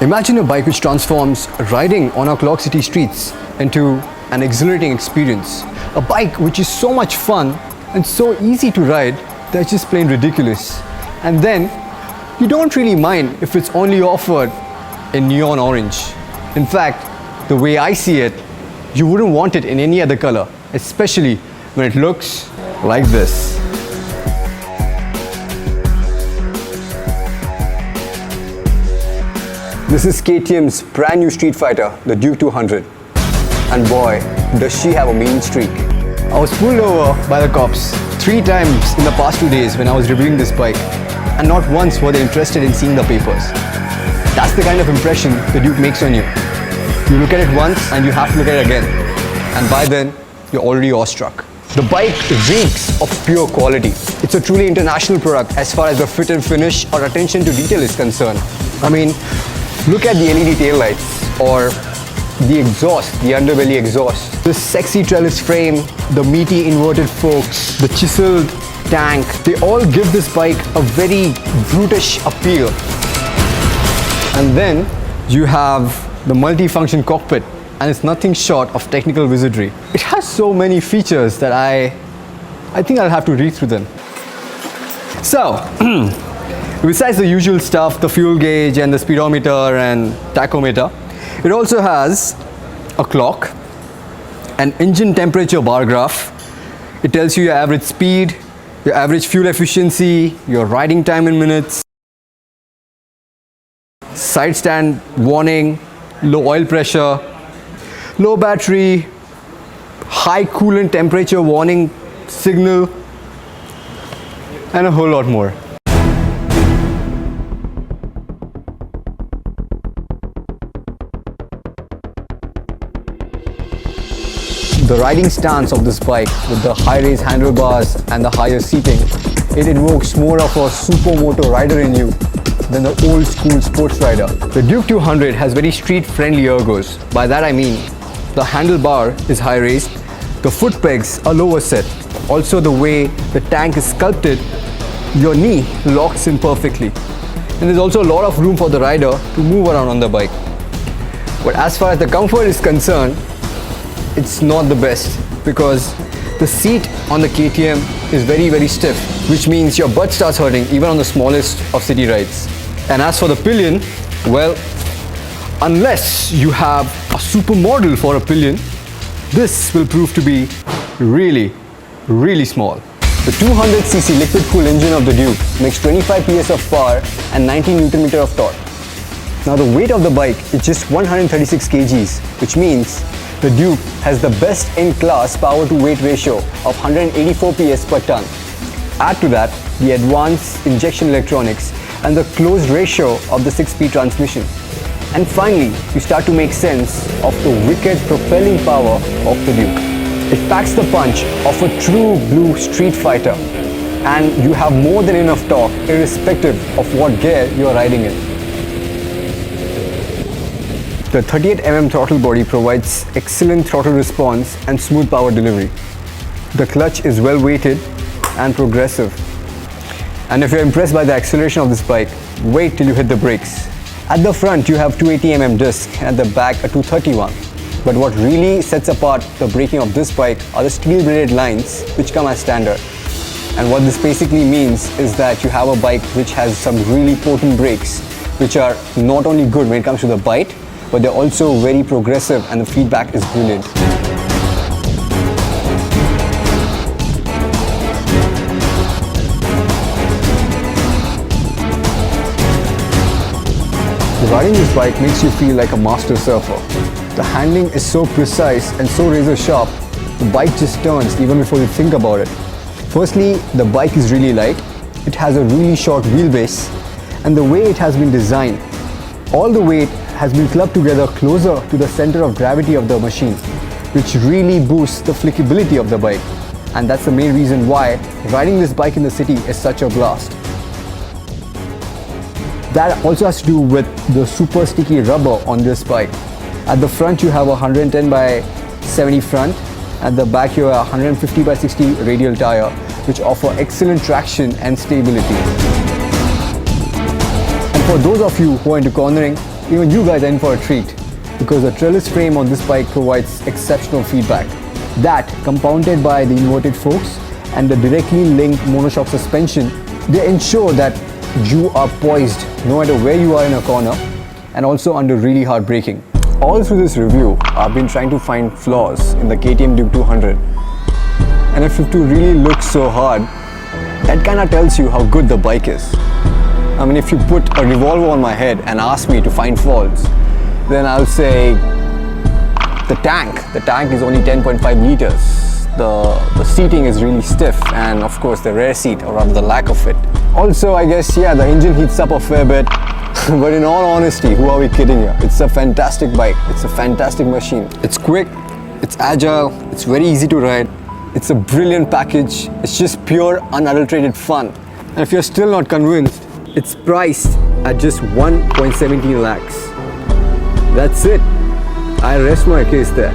Imagine a bike which transforms riding on our clock city streets into an exhilarating experience. A bike which is so much fun and so easy to ride that it's just plain ridiculous. And then you don't really mind if it's only offered in neon orange. In fact, the way I see it, you wouldn't want it in any other color, especially when it looks like this. This is KTM's brand new street fighter, the Duke 200. And boy, does she have a mean streak. I was pulled over by the cops 3 times in the past 2 days when I was reviewing this bike, and not once were they interested in seeing the papers. That's the kind of impression the Duke makes on you. You look at it once and you have to look at it again, and by then you're already awestruck. The bike reeks of pure quality. It's a truly international product as far as the fit and finish or attention to detail is concerned. I mean, look at the LED taillights or the exhaust, the underbelly exhaust. The sexy trellis frame, the meaty inverted forks, the chiseled tank, they all give this bike a very brutish appeal. And then you have the multi-function cockpit, and it's nothing short of technical wizardry. It has so many features that I think I'll have to read through them. So, besides the usual stuff, the fuel gauge and the speedometer and tachometer, it also has a clock, an engine temperature bar graph. It tells you your average speed, your average fuel efficiency, your riding time in minutes, side stand warning, low oil pressure, low battery, high coolant temperature warning signal, and a whole lot more. The riding stance of this bike with the high-raise handlebars and the higher seating, it evokes more of a supermoto rider in you than the old school sports rider. The Duke 200 has very street-friendly ergos. By that I mean, the handlebar is high-raised, the foot pegs are lower set. Also the way the tank is sculpted, your knee locks in perfectly. And there's also a lot of room for the rider to move around on the bike. But as far as the comfort is concerned, it's not the best because the seat on the KTM is very stiff, which means your butt starts hurting even on the smallest of city rides. And as for the pillion, well, unless you have a super model for a pillion, this will prove to be really small. The 200cc liquid-cooled engine of the Duke makes 25 PS of power and 90 Nm of torque. Now the weight of the bike is just 136 kgs, which means the Duke has the best in-class power-to-weight ratio of 184 PS per ton. Add to that the advanced injection electronics and the closed ratio of the 6-speed transmission. And finally, you start to make sense of the wicked propelling power of the Duke. It packs the punch of a true blue street fighter, and you have more than enough torque irrespective of what gear you are riding in. The 38mm throttle body provides excellent throttle response and smooth power delivery. The clutch is well weighted and progressive. And if you're impressed by the acceleration of this bike, wait till you hit the brakes. At the front you have 280mm disc and at the back a 231. But what really sets apart the braking of this bike are the steel braided lines which come as standard. And what this basically means is that you have a bike which has some really potent brakes, which are not only good when it comes to the bite, but they're also very progressive and the feedback is brilliant. Riding this bike makes you feel like a master surfer. The handling is so precise and so razor sharp, the bike just turns even before you think about it. Firstly, the bike is really light, it has a really short wheelbase, and the way it has been designed, all the weight has been clubbed together closer to the center of gravity of the machine, which really boosts the flickability of the bike. And that's the main reason why riding this bike in the city is such a blast. That also has to do with the super sticky rubber on this bike. At the front you have a 110/70 front, at the back you have a 150/60 radial tire, which offer excellent traction and stability. And for those of you who are into cornering, even you guys are in for a treat, because the trellis frame on this bike provides exceptional feedback. That, compounded by the inverted forks and the directly linked monoshock suspension, they ensure that you are poised no matter where you are in a corner, and also under really hard braking. All through this review, I've been trying to find flaws in the KTM Duke 200. And if to really look so hard, that kind of tells you how good the bike is. I mean, if you put a revolver on my head and ask me to find faults, then I'll say the tank is only 10.5 liters. The seating is really stiff, and of course the rear seat, or rather the lack of it. Also, I guess, yeah, the engine heats up a fair bit. But in all honesty, who are we kidding here? It's a fantastic bike. It's a fantastic machine. It's quick, it's agile, it's very easy to ride. It's a brilliant package. It's just pure, unadulterated fun. And if you're still not convinced, it's priced at just 1.17 lakhs. That's it. I rest my case there.